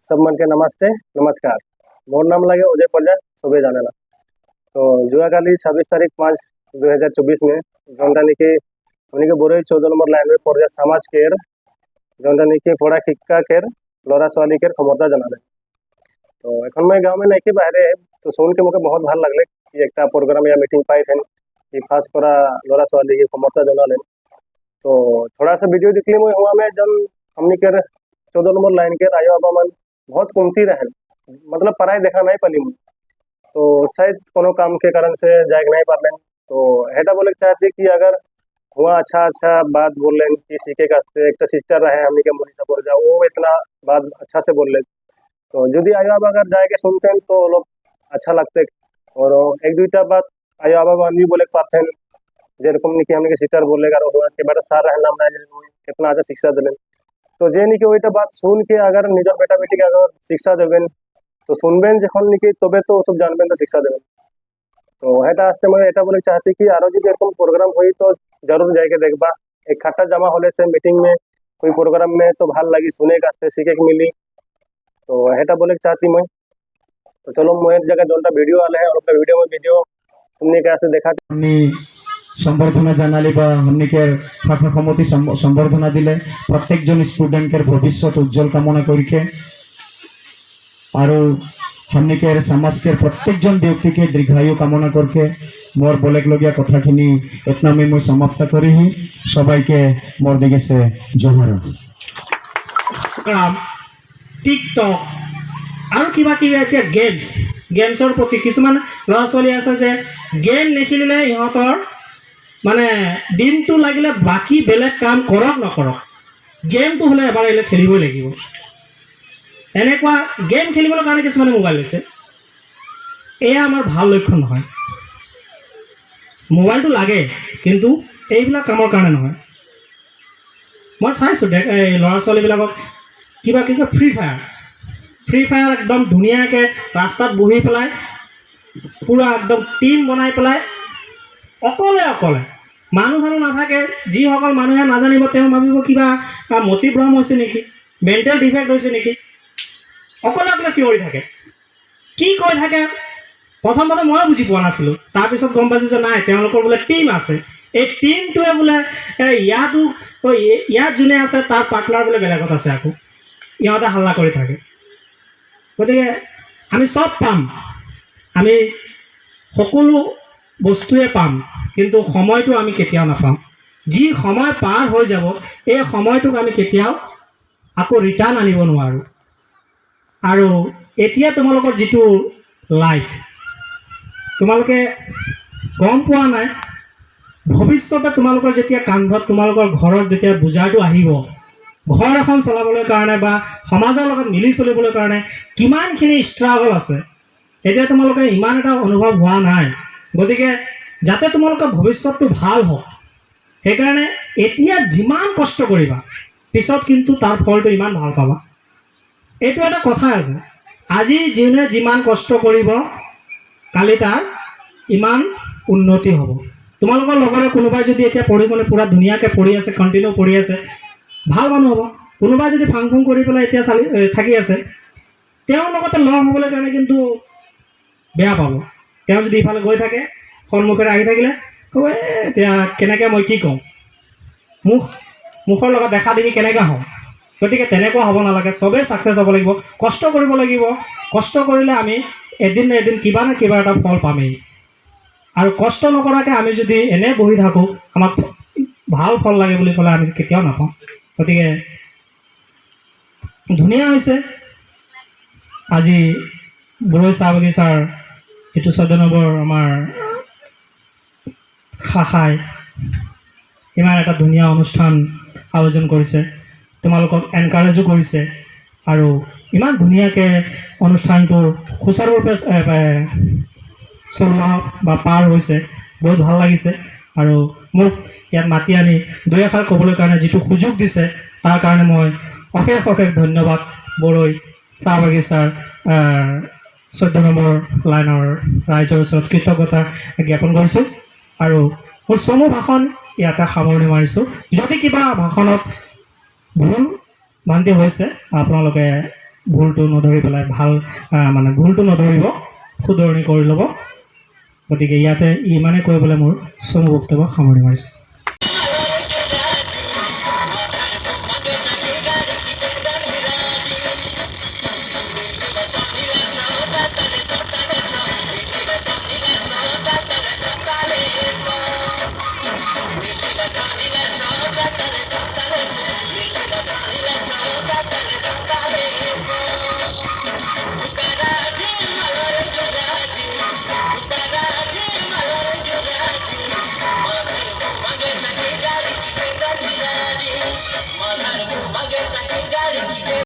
सब मन के नमस्ते नमस्कार। मोर नाम लगे अजय पर्जा सबे जानेला। तो जुआकाली 26 तारीख 5 2024 में जोनटा निकी उनके बोरे 14 नंबर लाइन में पर्जा समाज केर जोनटा निकी पड़ा शिक्षा केर लड़ा छाली केर क्षमता जनाले। तो এখন मैं गाँव में नहीं बाहरे तो सुन के मुझे बहुत भल लगले कि एक प्रोग्राम या मीटिंग पाई थे कि खास करा लड़ा छाली की क्षमता जनाले। तो थोड़ा सा वीडियो दिखली मैं हुआ में जन हमने के 14 नंबर लाइन के आयो बाबा मन बहुत कुमती रहे, मतलब पढ़ाई देखा नहीं पली मुझे। तो शायद कोनो काम के कारण से जाग नहीं पालें। तो हेटा बोले चाहते कि अगर हुआ अच्छा अच्छा बात बोल लें कि सीखे का एक सिस्टर रहे हमने के मुनी सपोर जा वो इतना बात अच्छा से बोल ले। तो यदि आयो बाबा अगर जाके सुनते हैं तो लोग अच्छा लगते और एक दुईटा बात आयो बाबा भी बोले पाते हैं जेरकम निकी हमने के सिस्टर बोलेगा के बेटा सार रहे नाम कितना अच्छा शिक्षा दिलें। तो जे निकी वहीटा बात सुन के अगर निजर बेटा बेटी के अगर शिक्षा देवें तो सुनबें जखन निकी तबे तो सब जानबें तो शिक्षा देवें। तो हेटा आस्ते मैं एटा बोले चाहती कि आरो जो एरकम प्रोग्राम हुई तो जरूर जाके देखबा। एक खट्टा जमा होले से मीटिंग में कोई प्रोग्राम में तो भाल लगी सुने का सीखे के मिली। तो हेटा बोले चाहती मैं। तो चलो मैं एक जगह जोनटा वीडियो आले है और वीडियो में वीडियो तुमने कैसे देखा সম্বর্ধনা জানালি বা हमनिके শাখা কমিটি সম্বর্ধনা দিলে প্রত্যেকজন স্টুডেন্টের ভবিষ্যৎ উজ্জ্বল কামনা করিকে আর हमनिके সমাজের প্রত্যেকজন ব্যক্তিকে দীর্ঘায়ু কামনা করকে মোর বলেগলগিয়া কথাখিনি এতনামে মই সমাপ্ত করিহি। সবাইকে মোর দিগেছে জোহার। টিকটক আৰু কিবা কিবি এতিয়া গেমছৰ প্ৰতি কিছুমান ল'ৰা ছোৱালী আছে যে গেম নেখেলিলে ইহঁতৰ মানে দিনটো লাগিলে বাকি বেলেগ কাম কৰক নকৰক গেমটো হ'লে এবাৰ আহিলে খেলিবই লাগিব। এনেকুৱা গেম খেলিবলৈ কাৰণে কিছুমানে মোবাইল লৈছে, এয়া আমাৰ ভাল লক্ষণ নহয়। মোবাইলটো লাগে কিন্তু এইবিলাক কামৰ কাৰণে নহয়। মই চাইছোঁ এই ল'ৰা ছোৱালীবিলাকক কিবা কিবা ফ্ৰী ফায়াৰ একদম ধুনীয়াকৈ ৰাস্তাত বহি পেলাই পুৰা একদম টিম বনাই পেলাই অকলে মানুহ চানুহ নাথাকে। যিসকল মানুহে নাজানিব তেওঁ ভাবিব কিবা মতিভ্ৰম হৈছে নেকি, মেণ্টেল ডিফেক্ট হৈছে নেকি, অকলে চিঞৰি থাকে। কি কৈ থাকে প্ৰথমতে ময়ো বুজি পোৱা নাছিলোঁ, তাৰপিছত গম পাইছোঁ যে নাই তেওঁলোকৰ বোলে টিম আছে। এই টিমটোৱে বোলে ইয়াত যোনে আছে তাৰ পাৰ্টনাৰ বোলে বেলেগত আছে, আকৌ ইহঁতে হাল্লা কৰি থাকে। গতিকে আমি চব পাম, আমি সকলো বস্তুৱে পাম, কিন্তু সময়টো আমি কেতিয়াও নাপাম। যি সময় পাৰ হৈ যাব এই সময়টোক আমি কেতিয়াও আকৌ ৰিটাৰ্ণ আনিব নোৱাৰোঁ। আৰু এতিয়া তোমালোকৰ যিটো লাইফ তোমালোকে গম পোৱা নাই, ভৱিষ্যতে তোমালোকৰ যেতিয়া কান্ধত তোমালোকৰ ঘৰত যেতিয়া বোজাটো আহিব, ঘৰ এখন চলাবলৈ কাৰণে বা সমাজৰ লগত মিলি চলিবলৈ কাৰণে কিমানখিনি ষ্ট্ৰাগল আছে এতিয়া তোমালোকে ইমান এটা অনুভৱ হোৱা নাই। গতিকে যাতে তোমালোকৰ ভৱিষ্যতটো ভাল হওক সেইকাৰণে এতিয়া যিমান কষ্ট কৰিবা পিছত কিন্তু তাৰ ফলটো ইমান ভাল পাবা। এইটো এটা কথা আছে, আজি যোনে যিমান কষ্ট কৰিব কালি তাৰ ইমান উন্নতি হ'ব। তোমালোকৰ লগৰে কোনোবাই যদি এতিয়া পঢ়ি মানে পূৰা ধুনীয়াকৈ পঢ়ি আছে, কণ্টিনিউ পঢ়ি আছে, ভাল মানুহ হ'ব। কোনোবাই যদি ফাং ফুং কৰি পেলাই এতিয়া থাকি আছে তেওঁৰ লগতে লগ হ'বলৈ কাৰণে কিন্তু বেয়া পাব। তেওঁ যদি ইফালে গৈ থাকে সন্মুখেৰে আহি থাকিলে ক'ব এতিয়া কেনেকৈ মই কি কওঁ, মুখৰ লগত দেখা দেখি কেনেকৈ হওঁ। গতিকে তেনেকুৱা হ'ব নালাগে, চবেই ছাকচেছ হ'ব লাগিব, কষ্ট কৰিব লাগিব। কষ্ট কৰিলে আমি এদিন না এদিন কিবা না কিবা এটা ফল পামেই। আৰু কষ্ট নকৰাকৈ আমি যদি এনে বহি থাকোঁ আমাক ভাল ফল লাগে বুলি ক'লে আমি কেতিয়াও নাপাওঁ। গতিকে ধুনীয়া হৈছে আজি বৰৈ চাহ বাগিচাৰ যিটো 14 নম্বৰ আমাৰ শাখাই ইমান এটা ধুনীয়া অনুষ্ঠান আয়োজন কৰিছে, তোমালোকক এনকাৰেজো কৰিছে আৰু ইমান ধুনীয়াকৈ অনুষ্ঠানটো সুচাৰুৰূপে চলোৱা বা পাৰ হৈছে, বহুত ভাল লাগিছে। আৰু মোক ইয়াত মাতি আনি দুই এষাৰ ক'বলৈ কাৰণে যিটো সুযোগ দিছে তাৰ কাৰণে মই অশেষ ধন্যবাদ বৰৈ চাহ বাগিচাৰ 14 নম্বৰ লাইনৰ ৰাইজৰ ওচৰত কৃতজ্ঞতা জ্ঞাপন কৰিছোঁ। আৰু মোৰ চমু ভাষণ ইয়াতে সামৰণি মাৰিছোঁ। যদি কিবা ভাষণত ভুল ভ্ৰান্তি হৈছে আপোনালোকে ভুলটো নধৰি পেলাই ভাল মানে ভুলটো নধৰিব, শুধৰণি কৰি ল'ব। গতিকে ইয়াতে ইমানে কৈ পেলাই মোৰ চমু বক্তব্য সামৰি মাৰিছোঁ।